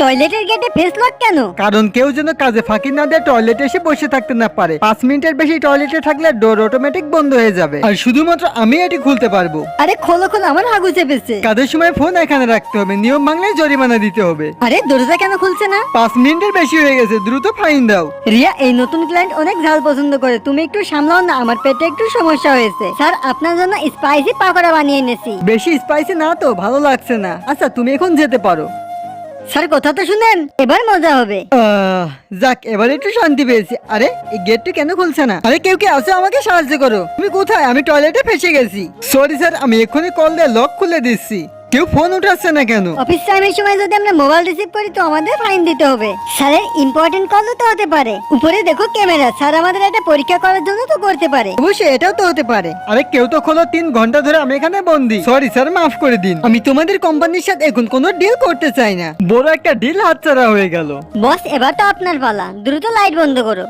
টয়লেটের গেটে face lock কেন? কারণ কেউ যেন কাজে ফাঁকি না দিয়ে টয়লেটে এসে বসে থাকতে না পারে। 5 মিনিটের বেশি টয়লেটে থাকলে ডোর অটোমেটিক বন্ধ হয়ে যাবে, আর শুধুমাত্র আমি এটি খুলতে পারবো। আরে খোলো খোলো, আমার হাগু চেপেছে। কাজের সময় ফোন এখানে রাখতে হবে, নিয়ম ভাঙলে জরিমানা দিতে হবে। আরে দরজা কেন খুলছে না? 5 মিনিটের বেশি হয়ে গেছে, দ্রুত ফাইন দাও। রিয়া, এই নতুন ক্লায়েন্ট অনেক ঝাল পছন্দ করে, তুমি একটু সামলাও না, আমার পেটে একটু সমস্যা হয়েছে। স্যার, আপনার জন্য স্পাইসি পাকোড়া বানিয়ে এনেছি। বেশি স্পাইসি না তো, ভালো লাগছে না। আচ্ছা, তুমি এখন যেতে পারো। স্যার, কথা তো শুনেন, এবার মজা হবে। যাক, এবার একটু শান্তি পেয়েছি। আরে এই গেটটা কেন খুলছে না? আরে কেউ কি আছে? আমাকে সাহায্য করো। তুমি কোথায়? আমি টয়লেটে ফেসে গেছি। সরি স্যার, আমি এক্ষুনি কল দিয়ে লক খুলে দিচ্ছি। কেউ ফোন উঠাচ্ছে না কেন? অফিস টাইমের সময় যদি আমরা মোবাইল রিসিভ করি তো আমাদের ফাইন দিতে হবে। স্যারের ইম্পর্টেন্ট কল তো হতে পারে। উপরে দেখো ক্যামেরা, স্যার আমাদের একটা পরীক্ষা করার জন্য তো করতে পারে। অবশ্যই, এটাও তো হতে পারে। আরে কেউ তো খোলো, 3 ঘন্টা ধরে আমি এখানে বন্দি। সরি স্যার, মাফ করে দিন। আমি তোমাদের কোম্পানির সাথে এখন কোনো ডিল করতে চাই না। বড় একটা ডিল হাতছাড়া হয়ে গেল। বস, এবার তো আপনার পালা, দ্রুত লাইট বন্ধ করো।